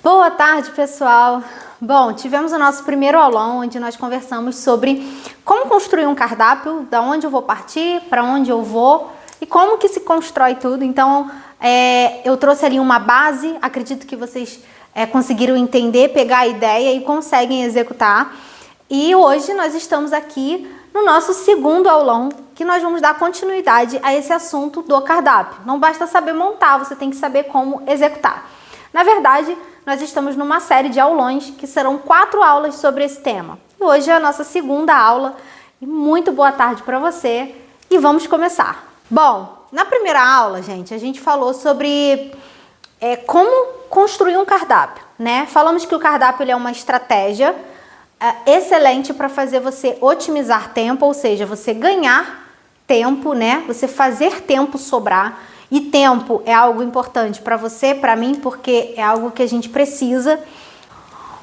Boa tarde, pessoal! Bom, tivemos o nosso primeiro aulão, onde nós conversamos sobre como construir um cardápio, da onde eu vou partir, para onde eu vou e como que se constrói tudo. Então, eu trouxe ali uma base, acredito que vocês conseguiram entender, pegar a ideia e conseguem executar. E hoje nós estamos aqui no nosso segundo aulão, que nós vamos dar continuidade a esse assunto do cardápio. Não basta saber montar, você tem que saber como executar. Na verdade, nós estamos numa série de aulões que serão 4 aulas sobre esse tema. E hoje é a nossa segunda aula. E muito boa tarde para você e vamos começar. Bom, na primeira aula, gente, a gente falou sobre como construir um cardápio, né? Falamos que o cardápio ele é uma estratégia excelente para fazer você otimizar tempo, ou seja, você ganhar tempo, né? Você fazer tempo sobrar. E tempo é algo importante para você, para mim, porque é algo que a gente precisa.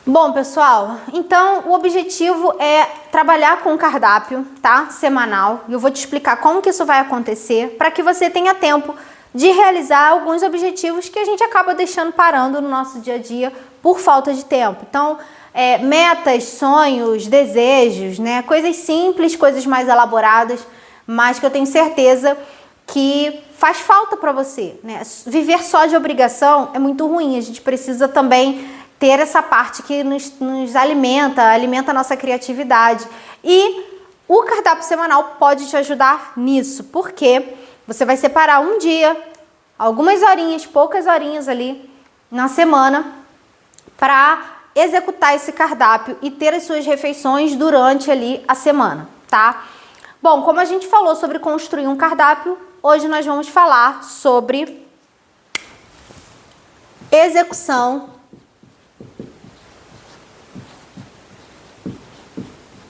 Bom, pessoal, então o objetivo é trabalhar com o cardápio, tá? Semanal. E eu vou te explicar como que isso vai acontecer para que você tenha tempo de realizar alguns objetivos que a gente acaba deixando parando no nosso dia a dia por falta de tempo. Então, metas, sonhos, desejos, né? Coisas simples, coisas mais elaboradas, mas que eu tenho certeza que faz falta para você, né? Viver só de obrigação é muito ruim, a gente precisa também ter essa parte que nos alimenta a nossa criatividade. E o cardápio semanal pode te ajudar nisso, porque você vai separar um dia, algumas horinhas, poucas horinhas ali na semana para executar esse cardápio e ter as suas refeições durante ali a semana, tá? Bom, como a gente falou sobre construir um cardápio, hoje nós vamos falar sobre execução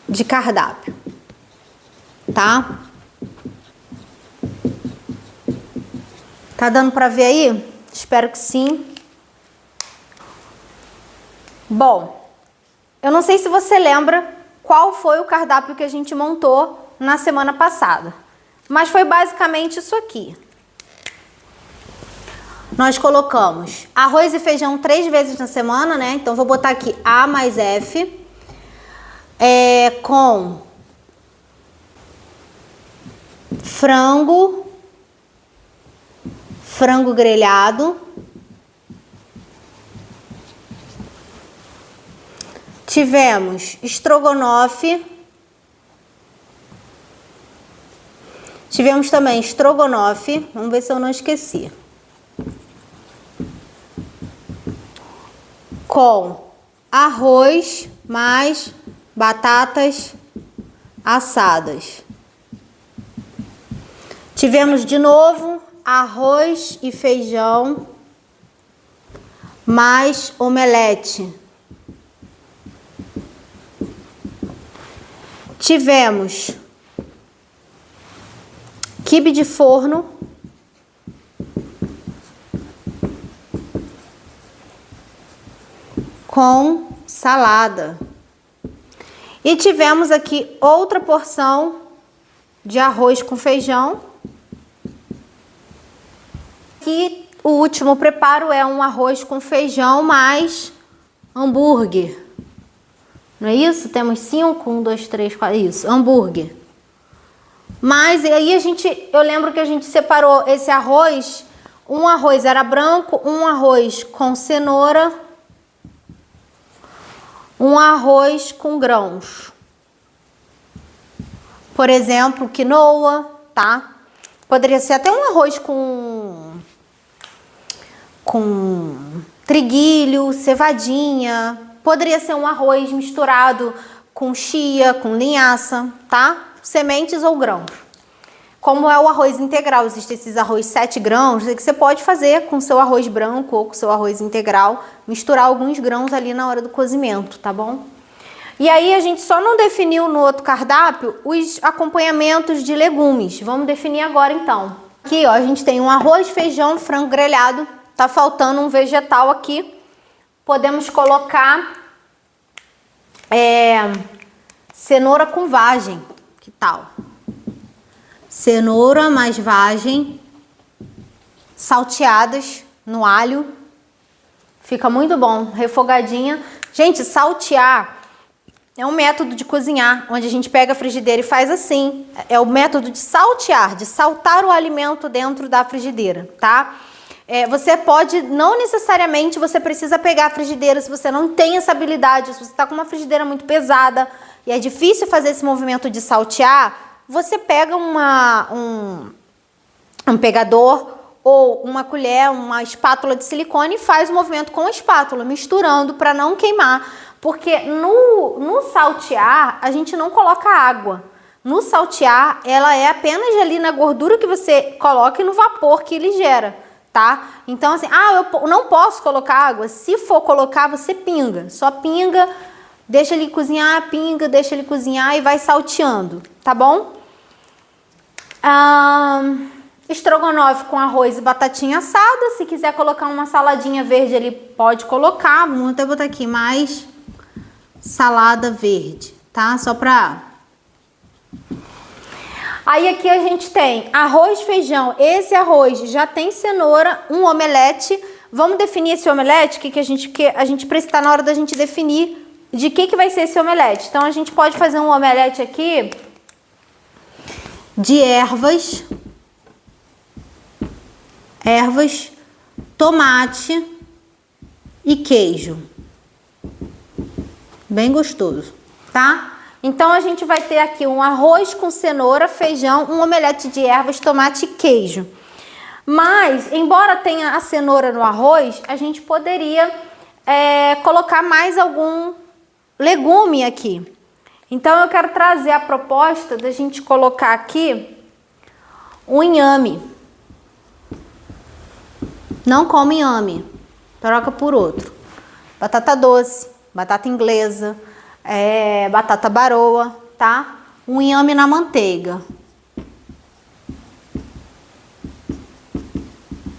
de cardápio, tá? Tá dando para ver aí? Espero que sim. Bom, eu não sei se você lembra qual foi o cardápio que a gente montou na semana passada, mas foi basicamente isso aqui. Nós colocamos arroz e feijão 3 vezes na semana, né? Então vou botar aqui A mais F, com frango grelhado, tivemos estrogonofe, tivemos também estrogonofe, vamos ver se eu não esqueci, com arroz mais batatas assadas. Tivemos de novo arroz e feijão mais omelete. Tivemos quibe de forno com salada. E tivemos aqui outra porção de arroz com feijão. E o último preparo é um arroz com feijão mais hambúrguer. Não é isso? Temos 5, 1, 2, 3, 4, isso, hambúrguer. Mas aí eu lembro que a gente separou esse arroz, um arroz era branco, um arroz com cenoura, um arroz com grãos. Por exemplo, quinoa, tá? Poderia ser até um arroz com triguilho, cevadinha. Poderia ser um arroz misturado com chia, com linhaça, tá? Sementes ou grãos. Como é o arroz integral, existem esses arroz 7 grãos, que você pode fazer com seu arroz branco ou com seu arroz integral, misturar alguns grãos ali na hora do cozimento, tá bom? E aí a gente só não definiu no outro cardápio os acompanhamentos de legumes. Vamos definir agora então. Aqui, ó, a gente tem um arroz, feijão, frango grelhado. Tá faltando um vegetal aqui. Podemos colocar cenoura com vagem. Que tal? Cenoura mais vagem, salteadas no alho, Fica muito bom, refogadinha. Gente, saltear é um método de cozinhar, onde a gente pega a frigideira e faz assim. É o método de saltear, de saltar o alimento dentro da frigideira, tá? Você pode, não necessariamente você precisa pegar a frigideira se você não tem essa habilidade, se você tá com uma frigideira muito pesada e é difícil fazer esse movimento de saltear, você pega um pegador ou uma colher, uma espátula de silicone e faz o movimento com a espátula, misturando para não queimar. Porque no saltear, a gente não coloca água. No saltear, ela é apenas ali na gordura que você coloca e no vapor que ele gera, tá? Então, assim, eu não posso colocar água. Se for colocar, você pinga. Só pinga, deixa ele cozinhar, pinga, deixa ele cozinhar e vai salteando, tá bom? Estrogonofe com arroz e batatinha assada. Se quiser colocar uma saladinha verde, ele pode colocar. Vamos até botar aqui mais salada verde, tá? Só pra... Aí aqui a gente tem arroz, feijão. Esse arroz já tem cenoura, um omelete. Vamos definir esse omelete, que a gente precisa estar na hora da gente definir de que vai ser esse omelete. Então a gente pode fazer um omelete aqui de ervas, tomate e queijo. Bem gostoso, tá? Então a gente vai ter aqui um arroz com cenoura, feijão, um omelete de ervas, tomate e queijo. Mas, embora tenha a cenoura no arroz, a gente poderia colocar mais algum legume aqui. Então eu quero trazer a proposta da gente colocar aqui um inhame. Não come inhame, troca por outro. Batata doce, batata inglesa, batata baroa, tá? Um inhame na manteiga.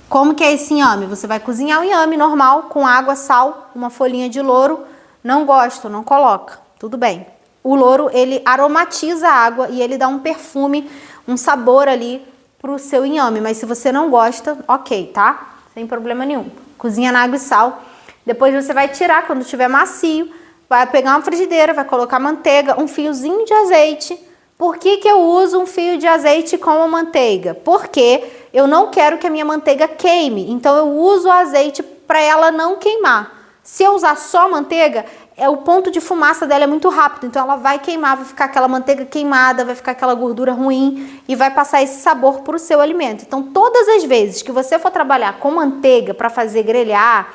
Como que é esse inhame? Você vai cozinhar o inhame normal, com água, sal, uma folhinha de louro. Não gosto, não coloca, tudo bem. O louro, ele aromatiza a água e ele dá um perfume, um sabor ali pro seu inhame. Mas se você não gosta, ok, tá? Sem problema nenhum. Cozinha na água e sal. Depois você vai tirar quando estiver macio. Vai pegar uma frigideira, vai colocar manteiga, um fiozinho de azeite. Por que eu uso um fio de azeite com a manteiga? Porque eu não quero que a minha manteiga queime. Então eu uso o azeite para ela não queimar. Se eu usar só manteiga, o ponto de fumaça dela é muito rápido. Então ela vai queimar, vai ficar aquela manteiga queimada, vai ficar aquela gordura ruim e vai passar esse sabor para o seu alimento. Então todas as vezes que você for trabalhar com manteiga para fazer grelhar,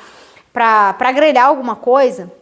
para grelhar alguma coisa,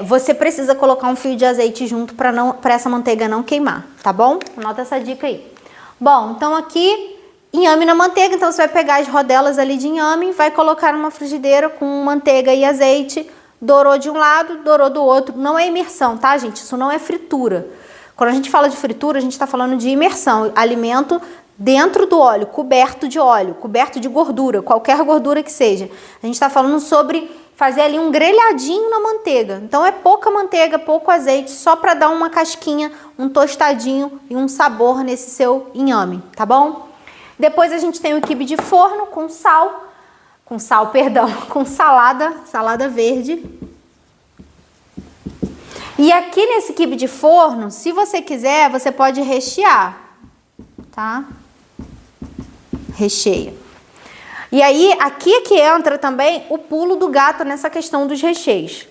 você precisa colocar um fio de azeite junto para essa manteiga não queimar, tá bom? Anota essa dica aí. Bom, então aqui, inhame na manteiga, então você vai pegar as rodelas ali de inhame, vai colocar numa frigideira com manteiga e azeite, dourou de um lado, dourou do outro. Não é imersão, tá, gente? Isso não é fritura. Quando a gente fala de fritura, a gente tá falando de imersão, alimento dentro do óleo, coberto de óleo, coberto de gordura, qualquer gordura que seja. A gente tá falando sobre fazer ali um grelhadinho na manteiga. Então é pouca manteiga, pouco azeite, só para dar uma casquinha, um tostadinho e um sabor nesse seu inhame, tá bom? Depois a gente tem o quibe de forno com salada verde. E aqui nesse quibe de forno, se você quiser, você pode rechear, tá? Recheia. E aí, aqui é que entra também o pulo do gato nessa questão dos recheios.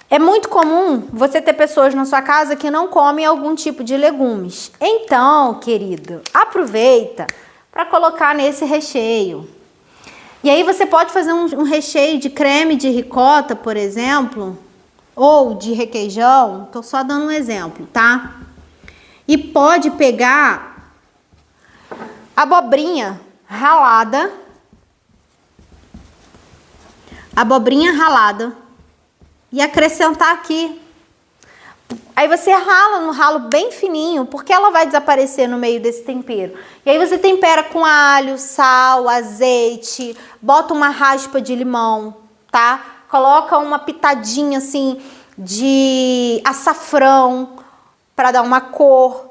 É muito comum você ter pessoas na sua casa que não comem algum tipo de legumes. Então, querido, aproveita para colocar nesse recheio. E aí você pode fazer um recheio de creme de ricota, por exemplo, ou de requeijão. Tô só dando um exemplo, tá? E pode pegar abobrinha ralada, e acrescentar aqui. Aí você rala no ralo bem fininho, porque ela vai desaparecer no meio desse tempero. E aí você tempera com alho, sal, azeite, bota uma raspa de limão, tá? Coloca uma pitadinha assim de açafrão para dar uma cor.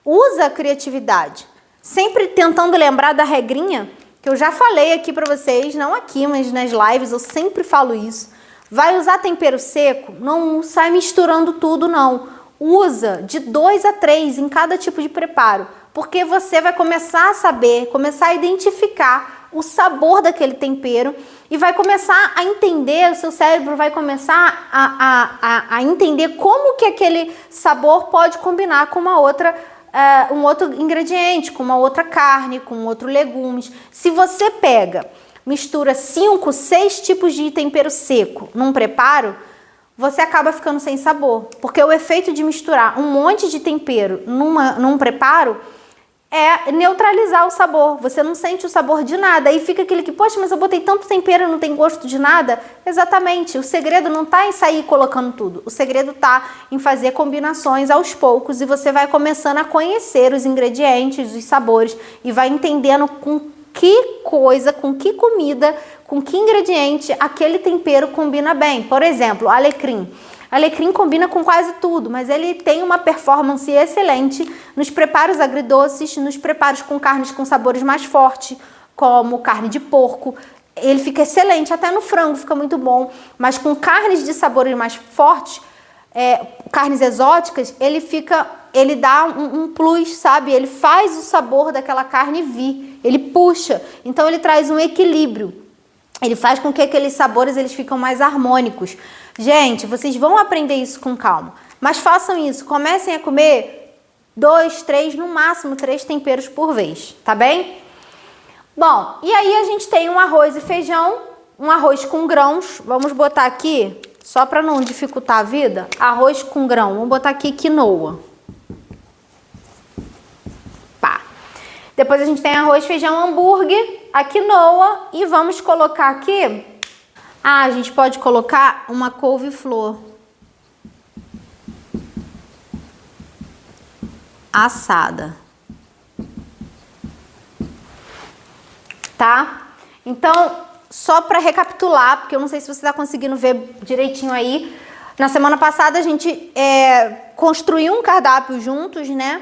Usa a criatividade. Sempre tentando lembrar da regrinha que eu já falei aqui pra vocês, não aqui, mas nas lives, eu sempre falo isso. Vai usar tempero seco? Não sai misturando tudo, não. Usa de 2 a 3 em cada tipo de preparo, porque você vai começar a saber, começar a identificar o sabor daquele tempero e vai começar a entender, o seu cérebro vai começar a entender como que aquele sabor pode combinar com uma outra, um outro ingrediente, com uma outra carne, com outro legumes. Se você pega, mistura 5, 6 tipos de tempero seco num preparo, você acaba ficando sem sabor, porque o efeito de misturar um monte de tempero num preparo é neutralizar o sabor. Você não sente o sabor de nada. Aí fica aquele que, poxa, mas eu botei tanto tempero e não tem gosto de nada. Exatamente. O segredo não está em sair colocando tudo. O segredo está em fazer combinações aos poucos e você vai começando a conhecer os ingredientes, os sabores e vai entendendo com que coisa, com que comida, com que ingrediente aquele tempero combina bem. Por exemplo, alecrim. Alecrim combina com quase tudo, mas ele tem uma performance excelente nos preparos agridoces, nos preparos com carnes com sabores mais fortes, como carne de porco. Ele fica excelente, até no frango fica muito bom, mas com carnes de sabores mais fortes, carnes exóticas, ele dá um plus, sabe? Ele faz o sabor daquela carne vir, ele puxa, então ele traz um equilíbrio. Ele faz com que aqueles sabores eles ficam mais harmônicos. Gente, vocês vão aprender isso com calma, mas façam isso, comecem a comer 2, 3, no máximo 3 temperos por vez, tá bem? Bom, e aí a gente tem um arroz e feijão, um arroz com grãos, vamos botar aqui, só para não dificultar a vida, arroz com grão, vamos botar aqui quinoa. Pá. Depois a gente tem arroz, feijão, hambúrguer, a quinoa e vamos colocar aqui... a gente pode colocar uma couve-flor assada, tá? Então, só para recapitular, porque eu não sei se você está conseguindo ver direitinho aí, na semana passada a gente construiu um cardápio juntos, né?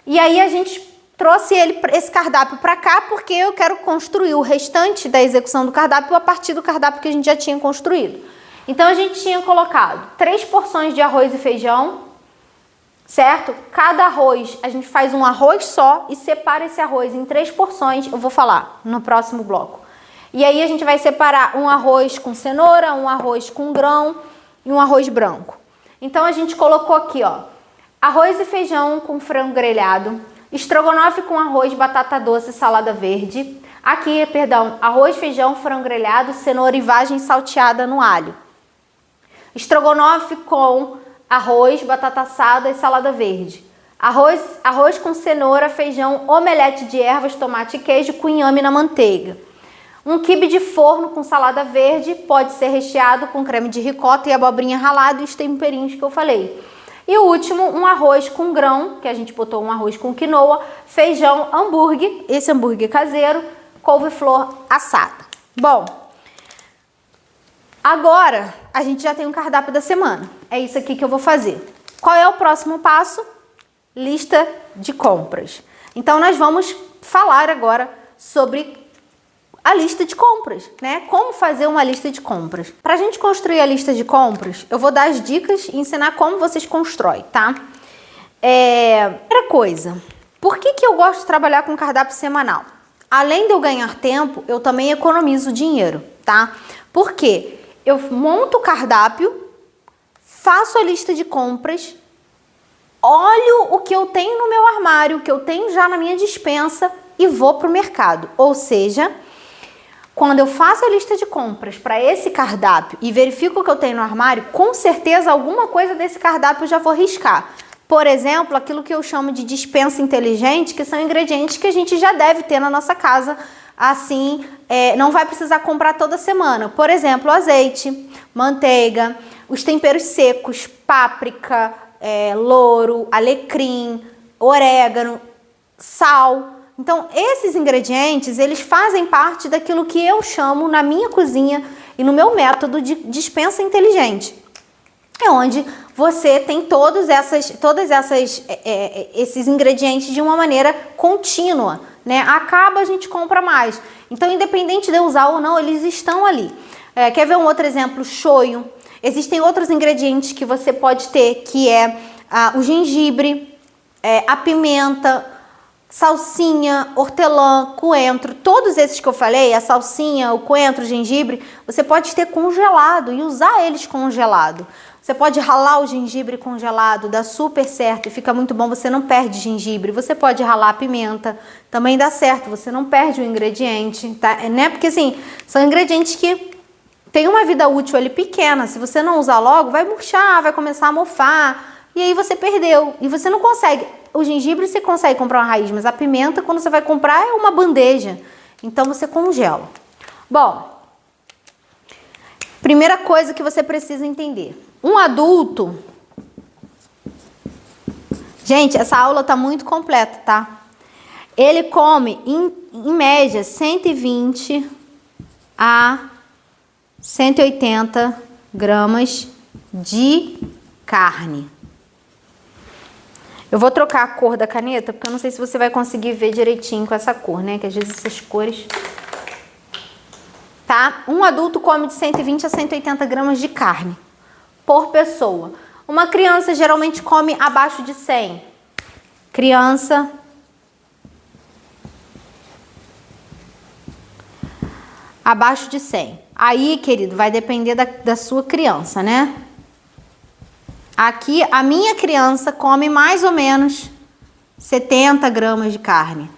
E aí a gente trouxe esse cardápio para cá porque eu quero construir o restante da execução do cardápio a partir do cardápio que a gente já tinha construído. Então a gente tinha colocado 3 porções de arroz e feijão, certo? Cada arroz, a gente faz um arroz só e separa esse arroz em 3 porções, eu vou falar no próximo bloco. E aí a gente vai separar um arroz com cenoura, um arroz com grão e um arroz branco. Então a gente colocou aqui, ó, arroz e feijão com frango grelhado, estrogonofe com arroz, batata doce e salada verde. Aqui, perdão, arroz, feijão, frango grelhado, cenoura e vagem salteada no alho. Estrogonofe com arroz, batata assada e salada verde. Arroz com cenoura, feijão, omelete de ervas, tomate e queijo com inhame na manteiga. Um quibe de forno com salada verde, pode ser recheado com creme de ricota e abobrinha ralada e os temperinhos que eu falei. E o último, um arroz com grão, que a gente botou um arroz com quinoa, feijão, hambúrguer, esse hambúrguer caseiro, couve-flor assada. Bom, agora a gente já tem um cardápio da semana. É isso aqui que eu vou fazer. Qual é o próximo passo? Lista de compras. Então nós vamos falar agora sobre a lista de compras, né? Como fazer uma lista de compras. Para a gente construir a lista de compras, eu vou dar as dicas e ensinar como vocês constroem, tá? Primeira coisa, por que eu gosto de trabalhar com cardápio semanal? Além de eu ganhar tempo, eu também economizo dinheiro, tá? Porque eu monto o cardápio, faço a lista de compras, olho o que eu tenho no meu armário, o que eu tenho já na minha despensa e vou pro mercado. Ou seja, quando eu faço a lista de compras para esse cardápio e verifico o que eu tenho no armário, com certeza alguma coisa desse cardápio eu já vou riscar. Por exemplo, aquilo que eu chamo de despensa inteligente, que são ingredientes que a gente já deve ter na nossa casa, assim, não vai precisar comprar toda semana. Por exemplo, azeite, manteiga, os temperos secos, páprica, louro, alecrim, orégano, sal. Então, esses ingredientes, eles fazem parte daquilo que eu chamo na minha cozinha e no meu método de despensa inteligente. É onde você tem todos esses ingredientes de uma maneira contínua, né? Acaba, a gente compra mais. Então, independente de eu usar ou não, eles estão ali. Quer ver um outro exemplo? Shoyu. Existem outros ingredientes que você pode ter, que é o gengibre, a pimenta, salsinha, hortelã, coentro. Todos esses que eu falei, a salsinha, o coentro, o gengibre, você pode ter congelado e usar eles congelado. Você pode ralar o gengibre congelado, dá super certo e fica muito bom, você não perde gengibre. Você pode ralar a pimenta, também dá certo, você não perde o ingrediente, tá? Né? Porque assim, são ingredientes que têm uma vida útil ali pequena. Se você não usar logo, vai murchar, vai começar a mofar e aí você perdeu. E você não consegue. O gengibre você consegue comprar uma raiz, mas a pimenta, quando você vai comprar, é uma bandeja. Então você congela. Bom, primeira coisa que você precisa entender. Um adulto... Gente, essa aula tá muito completa, tá? Ele come, em média, 120 a 180 gramas de carne. Eu vou trocar a cor da caneta, porque eu não sei se você vai conseguir ver direitinho com essa cor, né? Que às vezes essas cores... Tá? Um adulto come de 120 a 180 gramas de carne por pessoa. Uma criança geralmente come abaixo de 100. Criança... abaixo de 100. Aí, querido, vai depender da sua criança, né? Aqui, a minha criança come mais ou menos 70 gramas de carne,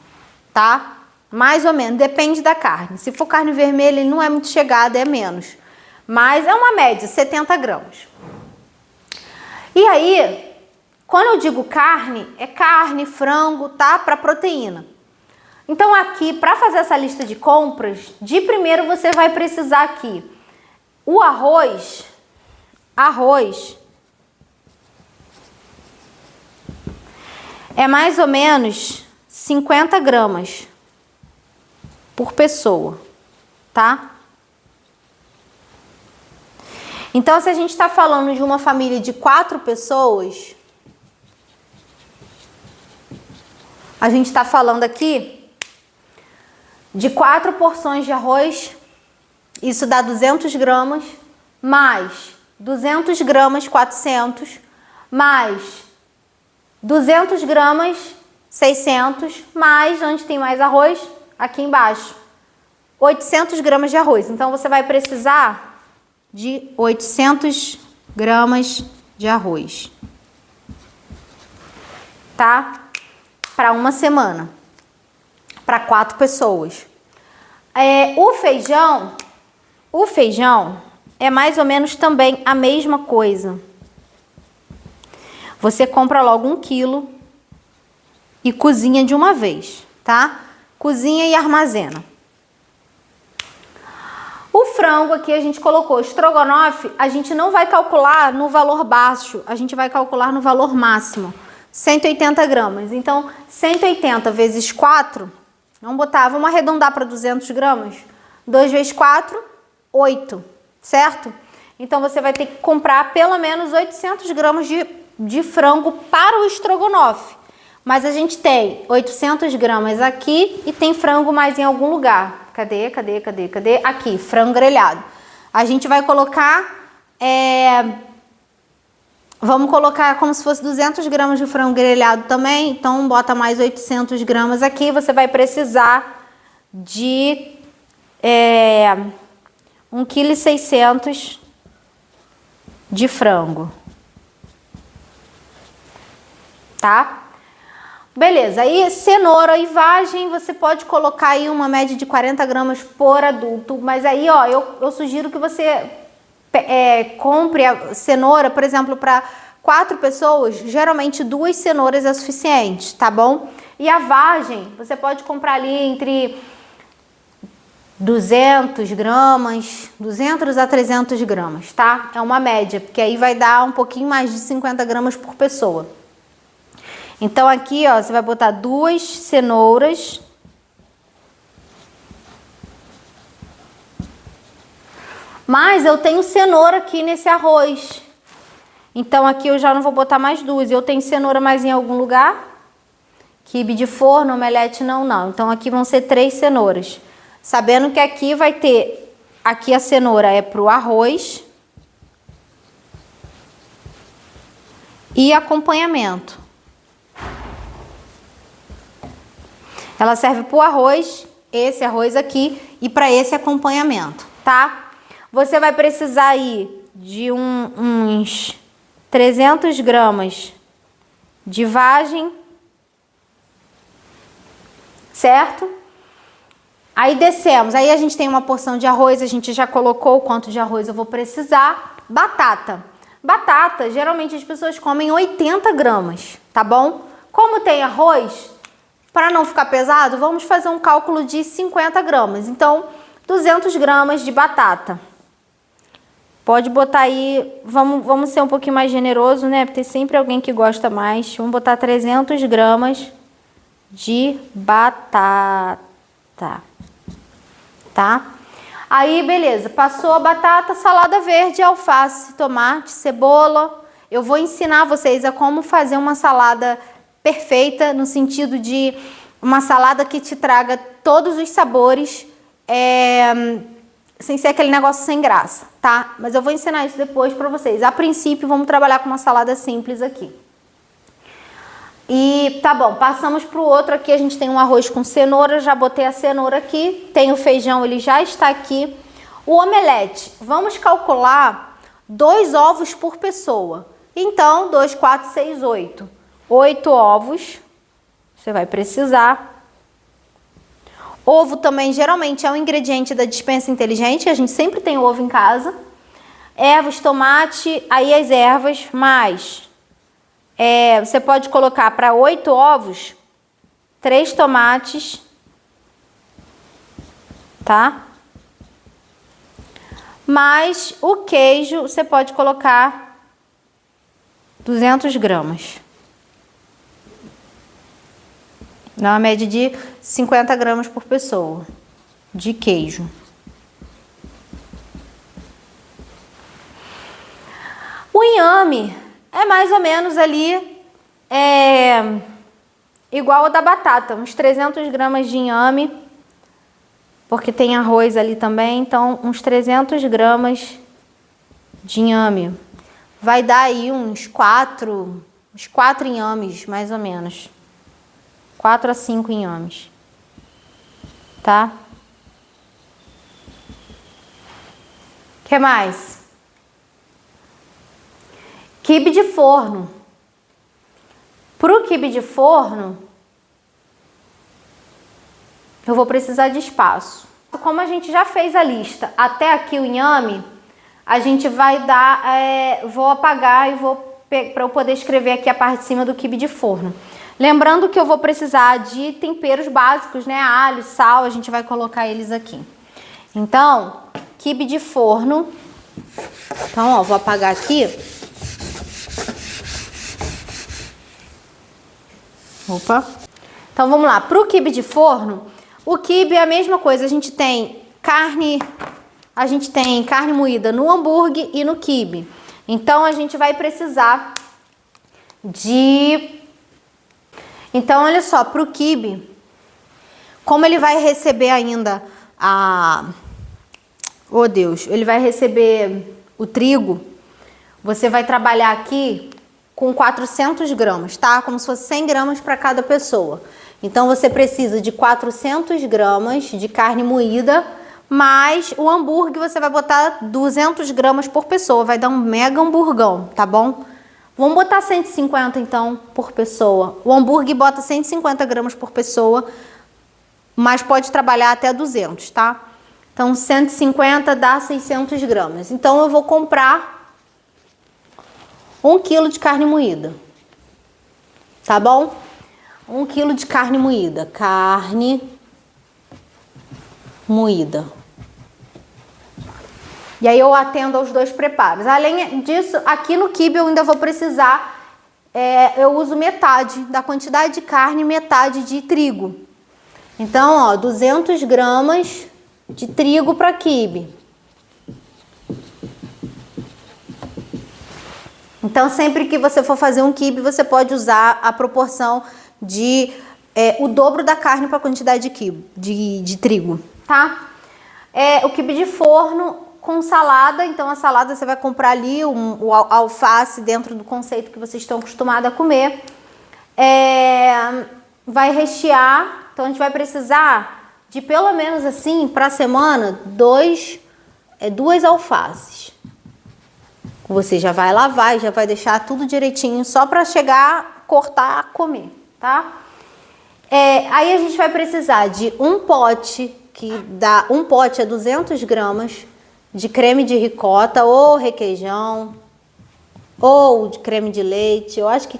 tá? Mais ou menos, depende da carne. Se for carne vermelha, ele não é muito chegado, é menos. Mas é uma média, 70 gramas. E aí, quando eu digo carne, é carne, frango, tá? Para proteína. Então aqui, para fazer essa lista de compras, de primeiro você vai precisar aqui o arroz é mais ou menos 50 gramas por pessoa, tá? Então, se a gente está falando de uma família de 4 pessoas, a gente está falando aqui de 4 porções de arroz, isso dá 200 gramas, mais 200 gramas, 400, mais 200 gramas, 600, mais, onde tem mais arroz? Aqui embaixo, 800 gramas de arroz. Então, você vai precisar de 800 gramas de arroz, tá? Para uma semana, para 4 pessoas. O feijão é mais ou menos também a mesma coisa. Você compra logo 1 quilo e cozinha de uma vez, tá? Cozinha e armazena. O frango aqui a gente colocou estrogonofe, a gente não vai calcular no valor baixo, a gente vai calcular no valor máximo, 180 gramas. Então, 180 vezes 4, vamos arredondar para 200 gramas. 2 vezes 4, 8, certo? Então, você vai ter que comprar pelo menos 800 gramas de frango para o estrogonofe. Mas a gente tem 800 gramas aqui e tem frango mais em algum lugar. Cadê? Aqui, frango grelhado. A gente vai colocar... Vamos colocar como se fosse 200 gramas de frango grelhado também. Então, bota mais 800 gramas aqui. Você vai precisar de 1,6 kg de frango. Tá? Beleza, aí cenoura e vagem, você pode colocar aí uma média de 40 gramas por adulto, mas aí, ó, eu sugiro que você compre a cenoura, por exemplo, para 4 pessoas, geralmente 2 cenouras é suficiente, tá bom? E a vagem, você pode comprar ali entre 200 gramas, 200 a 300 gramas, tá? É uma média, porque aí vai dar um pouquinho mais de 50 gramas por pessoa. Então, aqui, ó, você vai botar 2 cenouras. Mas eu tenho cenoura aqui nesse arroz. Então, aqui eu já não vou botar mais 2. Eu tenho cenoura mais em algum lugar. Quibe de forno, omelete não. Então aqui vão ser 3 cenouras. Sabendo que aqui vai ter, aqui a cenoura é pro arroz e acompanhamento. Ela serve pro arroz, esse arroz aqui, e para esse acompanhamento, tá? Você vai precisar aí de uns 300 gramas de vagem, certo? Aí descemos, aí a gente tem uma porção de arroz, a gente já colocou o quanto de arroz eu vou precisar. Batata. Batata, geralmente as pessoas comem 80 gramas, tá bom? Como tem arroz, para não ficar pesado, vamos fazer um cálculo de 50 gramas. Então, 200 gramas de batata. Pode botar aí, vamos ser um pouquinho mais generoso, né? Porque tem sempre alguém que gosta mais. Vamos botar 300 gramas de batata, tá? Aí, beleza, passou a batata, salada verde, alface, tomate, cebola. Eu vou ensinar vocês a como fazer uma salada perfeita, no sentido de uma salada que te traga todos os sabores, sem ser aquele negócio sem graça, tá? Mas eu vou ensinar isso depois pra vocês. A princípio, vamos trabalhar com uma salada simples aqui. E tá bom, passamos pro outro aqui, a gente tem um arroz com cenoura, já botei a cenoura aqui, tem o feijão, ele já está aqui. O omelete, vamos calcular 2 ovos por pessoa. Então, 2, 4, 6, 8. 8 ovos, você vai precisar. Ovo também, geralmente, é um ingrediente da despensa inteligente, a gente sempre tem o ovo em casa. Ervas, tomate, aí as ervas, mais... você pode colocar para 8 ovos, 3 tomates, tá? Mais o queijo, você pode colocar 200 gramas. Dá uma média de 50 gramas por pessoa de queijo. O inhame é mais ou menos ali igual ao da batata, uns 300 gramas de inhame, porque tem arroz ali também, então uns 300 gramas de inhame. Vai dar aí uns 4 inhames, mais ou menos. 4 a 5 inhames, tá? O que mais? Quibe de forno. Pro quibe de forno, eu vou precisar de espaço. Como a gente já fez a lista até aqui o inhame, a gente vai dar, vou apagar e para eu poder escrever aqui a parte de cima do quibe de forno. Lembrando que eu vou precisar de temperos básicos, né? Alho, sal, a gente vai colocar eles aqui. Então, quibe de forno. Então, ó, vou apagar aqui. Opa. Então, vamos lá. Pro quibe de forno, o quibe é a mesma coisa. A gente tem carne moída no hambúrguer e no quibe. Então, a gente vai precisar de... Então, olha só, pro quibe, como ele vai receber ainda oh, Deus, ele vai receber o trigo, você vai trabalhar aqui com 400 gramas, tá? Como se fosse 100 gramas para cada pessoa. Então, você precisa de 400 gramas de carne moída, mais o hambúrguer você vai botar 200 gramas por pessoa. Vai dar um mega hamburgão, tá bom? Vamos botar 150, então, por pessoa. O hambúrguer bota 150 gramas por pessoa, mas pode trabalhar até 200, tá? Então, 150 dá 600 gramas. Então, eu vou comprar 1 quilo de carne moída, tá bom? 1 quilo de carne moída. Carne moída. E aí eu atendo aos 2 preparos. Além disso, aqui no quibe eu ainda vou precisar, eu uso metade da quantidade de carne, metade de trigo. Então, ó, 200 gramas de trigo para quibe. Então, sempre que você for fazer um quibe, você pode usar a proporção de o dobro da carne para a quantidade de trigo, tá? O quibe de forno com salada. Então a salada você vai comprar ali o alface dentro do conceito que vocês estão acostumados a comer. Vai rechear. Então a gente vai precisar de pelo menos assim para a semana duas alfaces. Você já vai lavar e já vai deixar tudo direitinho só para chegar, cortar, comer, tá? Aí a gente vai precisar de um pote, um pote é 200 gramas de creme de ricota ou requeijão, ou de creme de leite. Eu acho que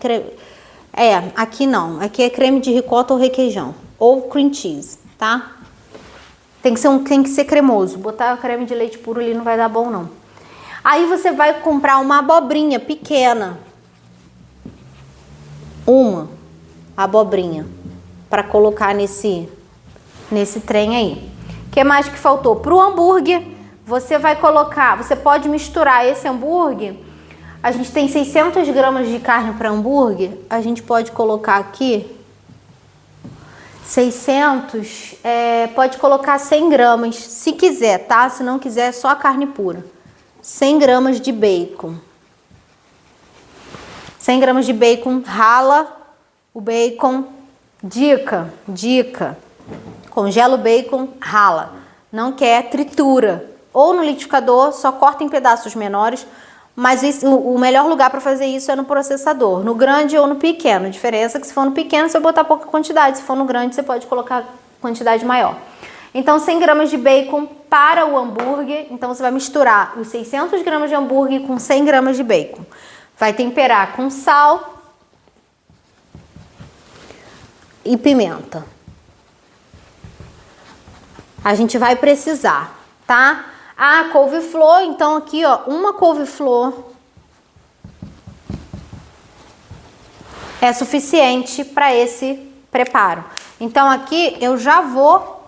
aqui não, aqui é creme de ricota ou requeijão, ou cream cheese, tá? Tem que ser cremoso, botar creme de leite puro ali não vai dar bom não. Aí você vai comprar uma abobrinha pequena, uma abobrinha, para colocar nesse trem aí. O que mais que faltou? Pro hambúrguer, você vai colocar, você pode misturar esse hambúrguer. A gente tem 600 gramas de carne para hambúrguer, a gente pode colocar aqui 600, pode colocar 100 gramas, se quiser, tá? Se não quiser, é só a carne pura. 100 gramas de bacon. 100 gramas de bacon, rala o bacon. Dica. Congela o bacon, rala. Não quer, tritura. Ou no liquidificador, só corta em pedaços menores. Mas o melhor lugar para fazer isso é no processador. No grande ou no pequeno. A diferença é que se for no pequeno, você vai botar pouca quantidade. Se for no grande, você pode colocar quantidade maior. Então, 100 gramas de bacon para o hambúrguer. Então, você vai misturar os 600 gramas de hambúrguer com 100 gramas de bacon. Vai temperar com sal e pimenta. A gente vai precisar, tá? Couve-flor. Então, aqui, ó, uma couve-flor é suficiente para esse preparo. Então, aqui eu já vou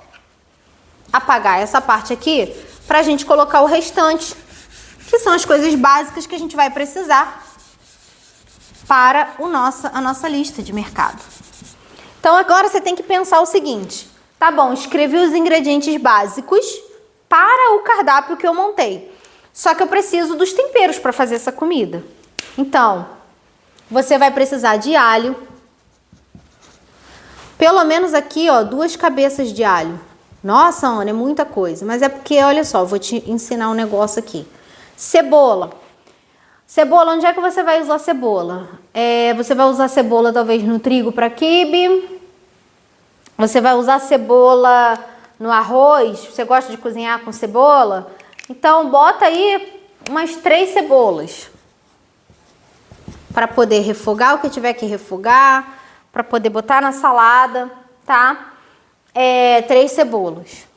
apagar essa parte aqui pra gente colocar o restante, que são as coisas básicas que a gente vai precisar para a nossa lista de mercado. Então agora você tem que pensar o seguinte: tá bom, escrevi os ingredientes básicos para o cardápio que eu montei, só que eu preciso dos temperos para fazer essa comida. Então você vai precisar de alho, pelo menos aqui, ó, 2 cabeças de alho. Nossa, Ana, é muita coisa. Mas é porque, olha só, eu vou te ensinar um negócio aqui. Cebola. Cebola, onde é que você vai usar cebola? Você vai usar cebola talvez no trigo para quibe. Você vai usar cebola no arroz. Você gosta de cozinhar com cebola? Então, bota aí umas 3 cebolas. Para poder refogar o que tiver que refogar. Para poder botar na salada, tá? 3 cebolas.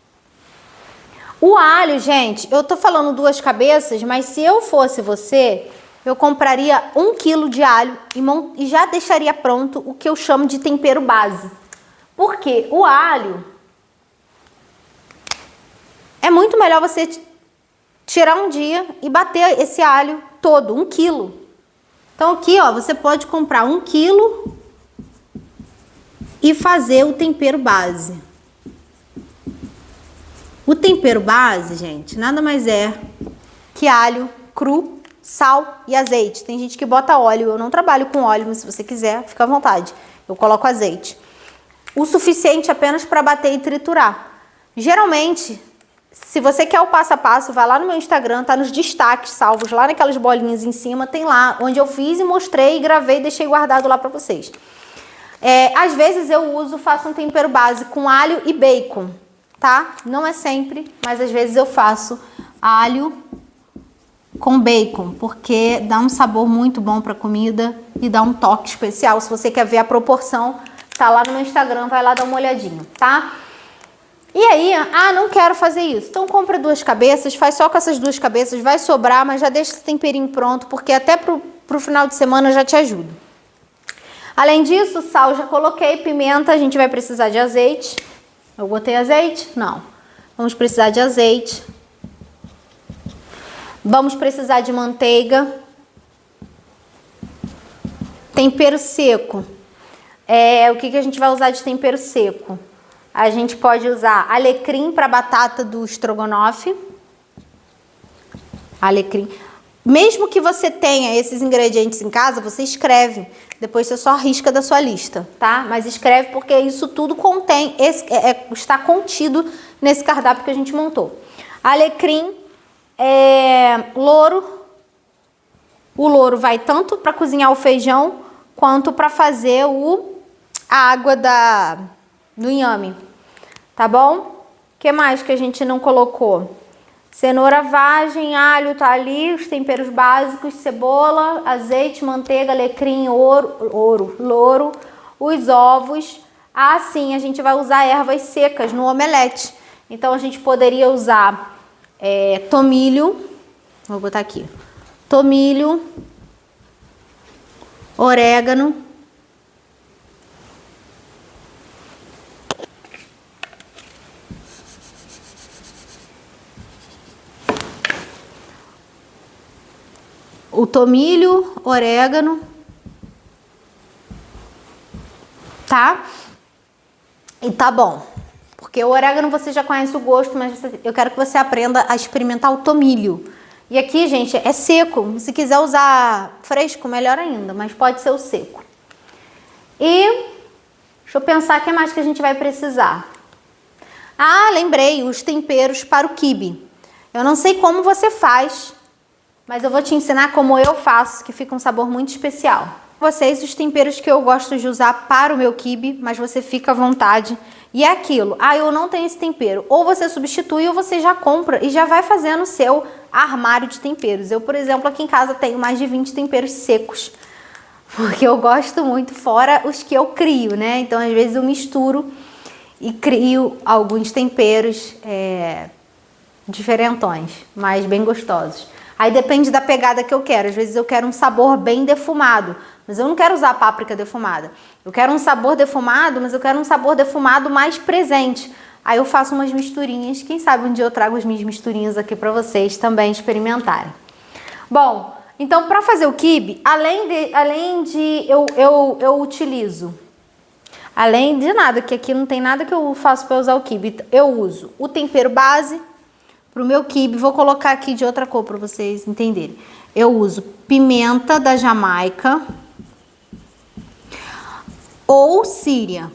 O alho, gente, eu tô falando 2 cabeças, mas se eu fosse você, eu compraria 1 quilo de alho e já deixaria pronto o que eu chamo de tempero base. Porque o alho é muito melhor você tirar um dia e bater esse alho todo, 1 quilo. Então aqui, ó, você pode comprar 1 quilo e fazer o tempero base. O tempero base, gente, nada mais é que alho cru, sal e azeite. Tem gente que bota óleo, eu não trabalho com óleo, mas se você quiser, fica à vontade. Eu coloco azeite. O suficiente apenas para bater e triturar. Geralmente, se você quer o passo a passo, vai lá no meu Instagram, tá nos destaques salvos, lá naquelas bolinhas em cima, tem lá onde eu fiz e mostrei, gravei e deixei guardado lá para vocês. Às vezes eu faço um tempero base com alho e bacon. Tá? Não é sempre, mas às vezes eu faço alho com bacon, porque dá um sabor muito bom para a comida e dá um toque especial. Se você quer ver a proporção, tá lá no meu Instagram, vai lá dar uma olhadinha, tá? E aí, não quero fazer isso. Então compra 2 cabeças, faz só com essas 2 cabeças, vai sobrar, mas já deixa esse temperinho pronto, porque até pro final de semana já te ajuda. Além disso, sal já coloquei, pimenta, a gente vai precisar de azeite. Eu botei azeite? Não. Vamos precisar de azeite. Vamos precisar de manteiga. Tempero seco. O que a gente vai usar de tempero seco? A gente pode usar alecrim para batata do estrogonofe. Alecrim. Mesmo que você tenha esses ingredientes em casa, você escreve. Depois você só risca da sua lista, tá? Mas escreve porque isso tudo contém, está contido nesse cardápio que a gente montou. Alecrim, louro. O louro vai tanto para cozinhar o feijão quanto para fazer a água do inhame, tá bom? O que mais que a gente não colocou? Cenoura vagem, alho tá ali, os temperos básicos, cebola, azeite, manteiga, alecrim, louro, os ovos. Sim, a gente vai usar ervas secas no omelete. Então a gente poderia usar tomilho, vou botar aqui, tomilho, orégano, o tomilho, orégano, tá? E tá bom, porque o orégano você já conhece o gosto, mas eu quero que você aprenda a experimentar o tomilho. E aqui, gente, é seco. Se quiser usar fresco, melhor ainda, mas pode ser o seco. E deixa eu pensar o que mais que a gente vai precisar. Lembrei, os temperos para o quibe. Eu não sei como você faz, mas eu vou te ensinar como eu faço, que fica um sabor muito especial. Vocês, os temperos que eu gosto de usar para o meu quibe, mas você fica à vontade. E é aquilo, eu não tenho esse tempero. Ou você substitui ou você já compra e já vai fazendo o seu armário de temperos. Eu, por exemplo, aqui em casa tenho mais de 20 temperos secos. Porque eu gosto muito, fora os que eu crio, né? Então, às vezes eu misturo e crio alguns temperos diferentões, mas bem gostosos. Aí depende da pegada que eu quero. Às vezes eu quero um sabor bem defumado, mas eu não quero usar páprica defumada. Eu quero um sabor defumado, mas eu quero um sabor defumado mais presente. Aí eu faço umas misturinhas. Quem sabe um dia eu trago as minhas misturinhas aqui para vocês também experimentarem. Bom, então para fazer o quibe, além de eu utilizo, além de nada, que aqui não tem nada que eu faço para usar o quibe, eu uso o tempero base. Pro meu quibe, vou colocar aqui de outra cor para vocês entenderem. Eu uso pimenta da Jamaica ou síria.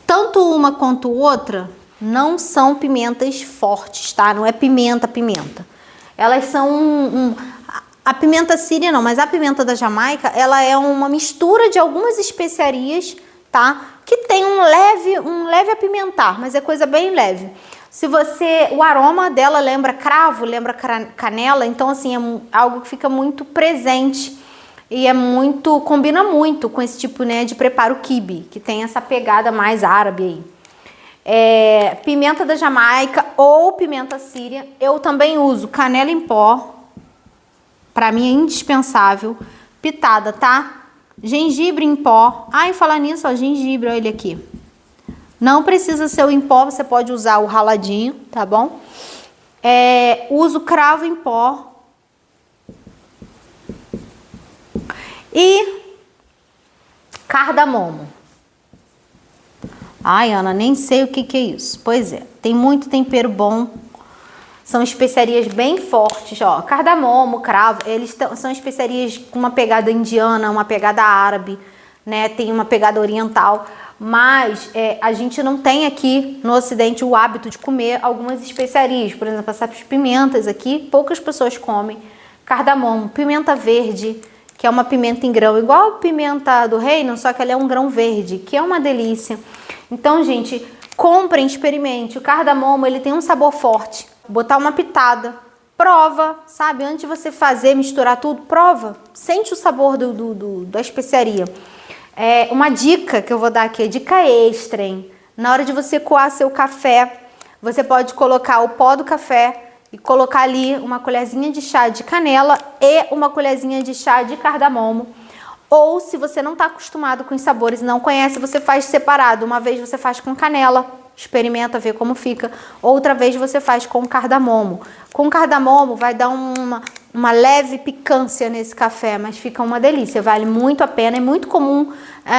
Tanto uma quanto outra não são pimentas fortes, tá? Não é pimenta. Elas são a pimenta síria não, mas a pimenta da Jamaica, ela é uma mistura de algumas especiarias, tá? Que tem um leve apimentar, mas é coisa bem leve. O aroma dela lembra cravo, lembra canela, então assim, é algo que fica muito presente e combina muito com esse tipo, né, de preparo quibe, que tem essa pegada mais árabe aí. Pimenta da Jamaica ou pimenta síria, eu também uso canela em pó, pra mim é indispensável, pitada, tá? Gengibre em pó, e falar nisso, ó, gengibre, olha ele aqui. Não precisa ser o em pó, você pode usar o raladinho, tá bom? Uso cravo em pó. E cardamomo. Ana, nem sei o que é isso. Pois é, tem muito tempero bom. São especiarias bem fortes, ó. Cardamomo, cravo, são especiarias com uma pegada indiana, uma pegada árabe, né? Tem uma pegada oriental. Mas a gente não tem aqui no Ocidente o hábito de comer algumas especiarias. Por exemplo, essas pimentas aqui, poucas pessoas comem. Cardamomo, pimenta verde, que é uma pimenta em grão, igual a pimenta do reino, só que ela é um grão verde, que é uma delícia. Então, gente, comprem, experimente. O cardamomo, ele tem um sabor forte. Botar uma pitada, prova, sabe? Antes de você misturar tudo, prova. Sente o sabor da especiaria. Uma dica que eu vou dar aqui, dica extra, hein? Na hora de você coar seu café, você pode colocar o pó do café e colocar ali uma colherzinha de chá de canela e uma colherzinha de chá de cardamomo. Ou se você não está acostumado com os sabores e não conhece, você faz separado. Uma vez você faz com canela, experimenta ver como fica. Outra vez você faz com cardamomo. Com cardamomo vai dar uma uma leve picância nesse café, mas fica uma delícia, vale muito a pena. É muito comum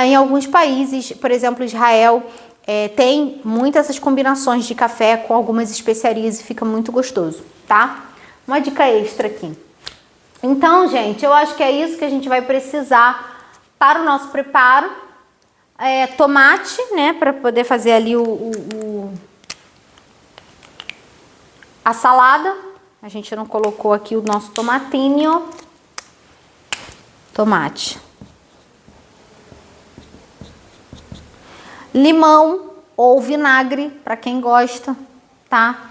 em alguns países, por exemplo, Israel, tem muitas essas combinações de café com algumas especiarias e fica muito gostoso, tá? Uma dica extra aqui. Então, gente, eu acho que é isso que a gente vai precisar para o nosso preparo. Tomate, né, para poder fazer ali a salada. A gente não colocou aqui o nosso tomatinho. Tomate. Limão ou vinagre, para quem gosta, tá?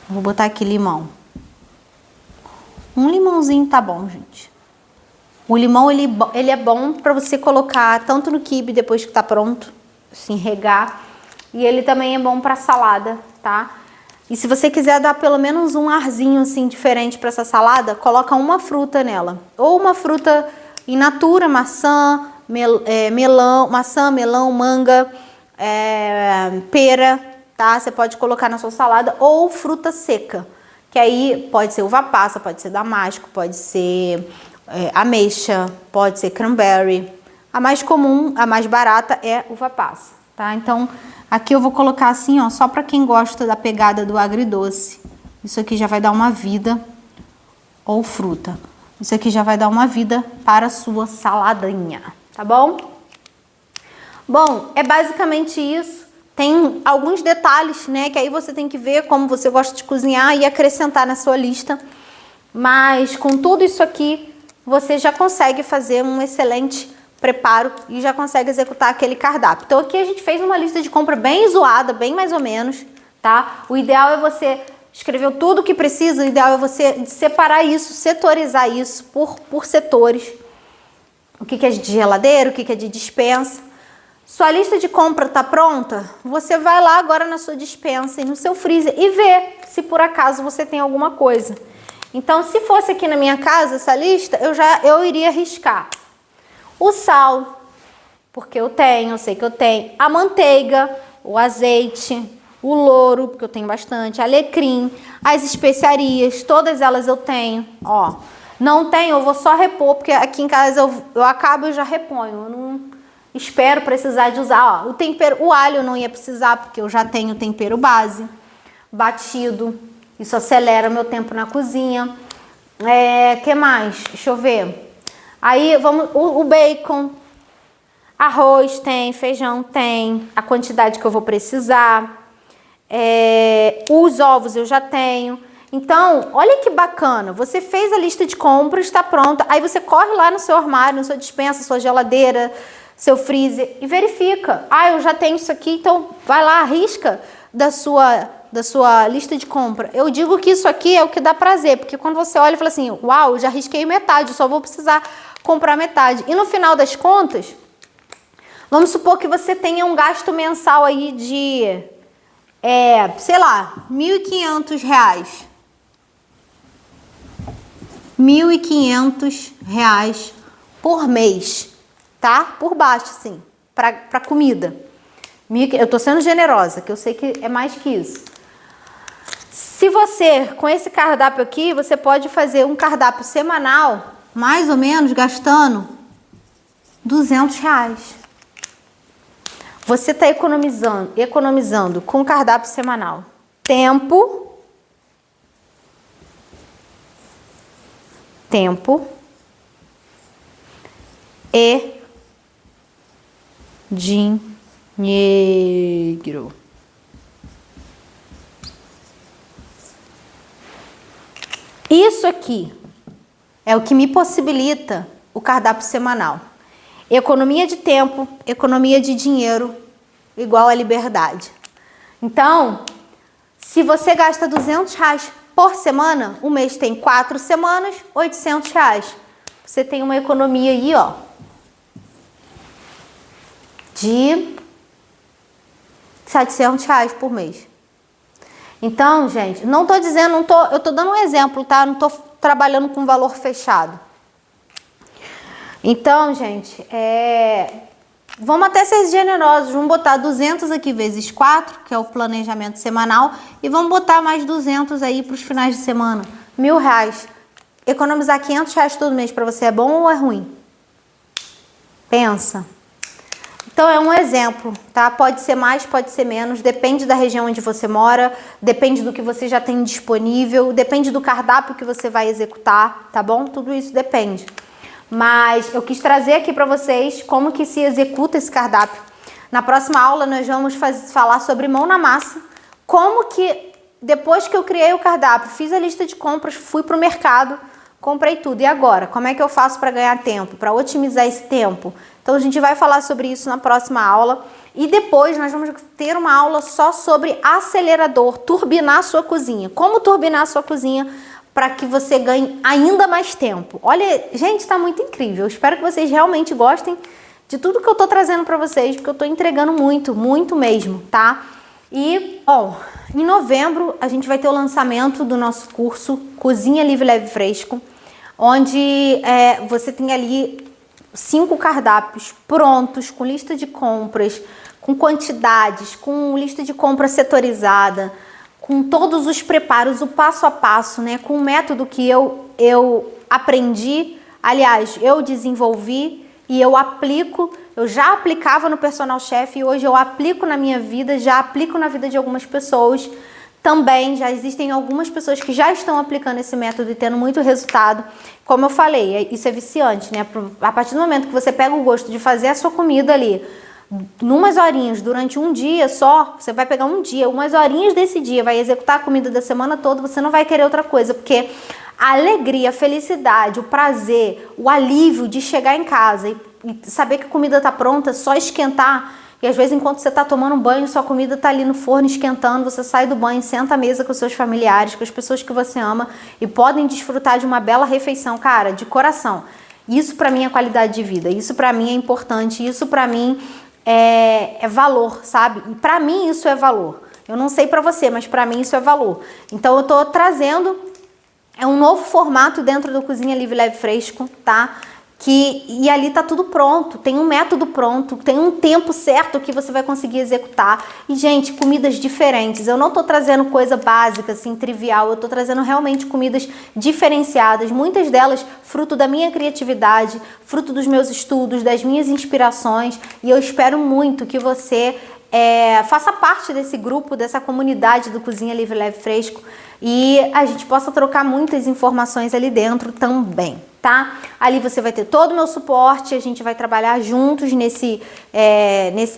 Vou botar aqui limão. Um limãozinho tá bom, gente. O limão, ele é bom para você colocar tanto no quibe depois que tá pronto, assim, regar. E ele também é bom para salada, tá? E se você quiser dar pelo menos um arzinho assim diferente para essa salada, coloca uma fruta nela. Ou uma fruta in natura, maçã, melão, manga, pera, tá? Você pode colocar na sua salada. Ou fruta seca, que aí pode ser uva passa, pode ser damasco, pode ser ameixa, pode ser cranberry. A mais comum, a mais barata é uva passa, tá? Então, aqui eu vou colocar assim, ó, só para quem gosta da pegada do agridoce. Isso aqui já vai dar uma vida, ou fruta. Isso aqui já vai dar uma vida para a sua saladinha, tá bom? Bom, é basicamente isso. Tem alguns detalhes, né, que aí você tem que ver como você gosta de cozinhar e acrescentar na sua lista. Mas com tudo isso aqui, você já consegue fazer um excelente preparo e já consegue executar aquele cardápio. Então aqui a gente fez uma lista de compra bem zoada, bem mais ou menos, tá? O ideal é você escrever tudo o que precisa, o ideal é você separar isso, setorizar isso por setores. O que é de geladeira, o que é de despensa. Sua lista de compra tá pronta? Você vai lá agora na sua despensa e no seu freezer e vê se por acaso você tem alguma coisa. Então, se fosse aqui na minha casa essa lista, eu iria riscar o sal, porque eu sei que eu tenho, a manteiga, o azeite, o louro, porque eu tenho bastante, alecrim, as especiarias, todas elas eu tenho, ó. Não tenho, eu vou só repor, porque aqui em casa eu acabo e já reponho, eu não espero precisar de usar, ó. O tempero, o alho eu não ia precisar, porque eu já tenho tempero base, batido. Isso acelera meu tempo na cozinha. Que mais? Deixa eu ver. Aí vamos, o bacon, arroz tem, feijão tem, a quantidade que eu vou precisar. Os ovos eu já tenho. Então, olha que bacana. Você fez a lista de compras, está pronta. Aí você corre lá no seu armário, na sua despensa, sua geladeira, seu freezer e verifica. Eu já tenho isso aqui, então vai lá, arrisca da sua lista de compra. Eu digo que isso aqui é o que dá prazer, porque quando você olha e fala assim, uau, eu já risquei metade, eu só vou precisar comprar metade. E no final das contas, vamos supor que você tenha um gasto mensal aí de, sei lá, R$1.500. R$1.500 por mês, tá? Por baixo, assim, pra comida. Eu tô sendo generosa, que eu sei que é mais que isso. Se você, com esse cardápio aqui, você pode fazer um cardápio semanal, mais ou menos, gastando R$200. Você está economizando com o cardápio semanal tempo e dinheiro. Isso aqui é o que me possibilita o cardápio semanal. Economia de tempo, economia de dinheiro, igual a liberdade. Então, se você gasta R$200 por semana, o mês tem 4 semanas, R$800. Você tem uma economia aí, ó, de R$700 por mês. Então, gente, não tô dizendo, eu tô dando um exemplo, tá? Não tô trabalhando com valor fechado. Então, gente, vamos até ser generosos, vamos botar 200 aqui vezes 4, que é o planejamento semanal, e vamos botar mais 200 aí para os finais de semana. R$ 1.000. Economizar R$ 500 todo mês para você é bom ou é ruim? Pensa. Então é um exemplo, tá? Pode ser mais, pode ser menos, depende da região onde você mora, depende do que você já tem disponível, depende do cardápio que você vai executar, tá bom? Tudo isso depende. Mas eu quis trazer aqui para vocês como que se executa esse cardápio. Na próxima aula nós vamos falar sobre mão na massa, como que depois que eu criei o cardápio, fiz a lista de compras, fui pro mercado, comprei tudo. E agora, como é que eu faço para ganhar tempo, para otimizar esse tempo? Então a gente vai falar sobre isso na próxima aula. E depois nós vamos ter uma aula só sobre acelerador, turbinar a sua cozinha. Como turbinar a sua cozinha para que você ganhe ainda mais tempo. Olha, gente, tá muito incrível. Eu espero que vocês realmente gostem de tudo que eu tô trazendo para vocês, porque eu tô entregando muito, muito mesmo, tá? E, bom, em novembro a gente vai ter o lançamento do nosso curso Cozinha Livre, Leve, Fresco, onde você tem ali 5 cardápios prontos, com lista de compras, com quantidades, com lista de compra setorizada, com todos os preparos, o passo a passo, né? Com o método que eu aprendi, aliás, eu desenvolvi e eu aplico. Eu já aplicava no Personal Chef e hoje eu aplico na minha vida, já aplico na vida de algumas pessoas. Também já existem algumas pessoas que já estão aplicando esse método e tendo muito resultado. Como eu falei, isso é viciante, né? A partir do momento que você pega o gosto de fazer a sua comida ali, numas horinhas, durante um dia só, você vai pegar um dia, umas horinhas desse dia, vai executar a comida da semana toda, você não vai querer outra coisa, porque a alegria, a felicidade, o prazer, o alívio de chegar em casa e saber que a comida tá pronta, só esquentar. E às vezes enquanto você tá tomando banho, sua comida tá ali no forno esquentando, você sai do banho, senta à mesa com seus familiares, com as pessoas que você ama e podem desfrutar de uma bela refeição, cara, de coração. Isso pra mim é qualidade de vida, isso pra mim é importante, isso pra mim é valor, sabe? E pra mim isso é valor. Eu não sei pra você, mas pra mim isso é valor. Então eu tô trazendo um novo formato dentro do Cozinha Livre, Leve, Fresco, tá? E ali tá tudo pronto, tem um método pronto, tem um tempo certo que você vai conseguir executar. E, gente, comidas diferentes. Eu não tô trazendo coisa básica, assim, trivial. Eu tô trazendo realmente comidas diferenciadas. Muitas delas fruto da minha criatividade, fruto dos meus estudos, das minhas inspirações. E eu espero muito que você faça parte desse grupo, dessa comunidade do Cozinha Livre, Leve, Fresco. E a gente possa trocar muitas informações ali dentro também, tá? Ali você vai ter todo o meu suporte, a gente vai trabalhar juntos nesse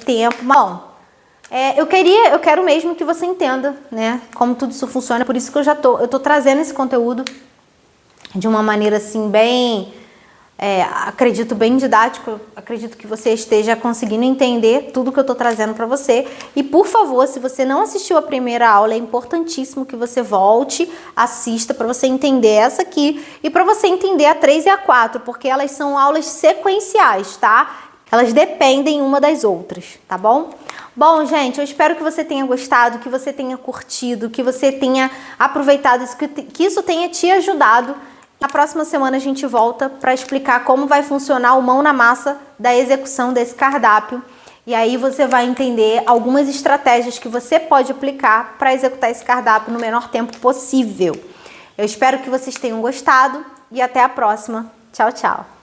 tempo. Bom, eu quero mesmo que você entenda, né, como tudo isso funciona, por isso que eu tô trazendo esse conteúdo de uma maneira assim bem, acredito bem didático, acredito que você esteja conseguindo entender tudo que eu tô trazendo para você. E por favor, se você não assistiu a primeira aula, é importantíssimo que você volte, assista para você entender essa aqui e para você entender a 3 e a 4, porque elas são aulas sequenciais, tá? Elas dependem uma das outras, tá bom? Bom, gente, eu espero que você tenha gostado, que você tenha curtido, que você tenha aproveitado isso, que isso tenha te ajudado. Na próxima semana a gente volta para explicar como vai funcionar o mão na massa da execução desse cardápio. E aí você vai entender algumas estratégias que você pode aplicar para executar esse cardápio no menor tempo possível. Eu espero que vocês tenham gostado e até a próxima. Tchau, tchau!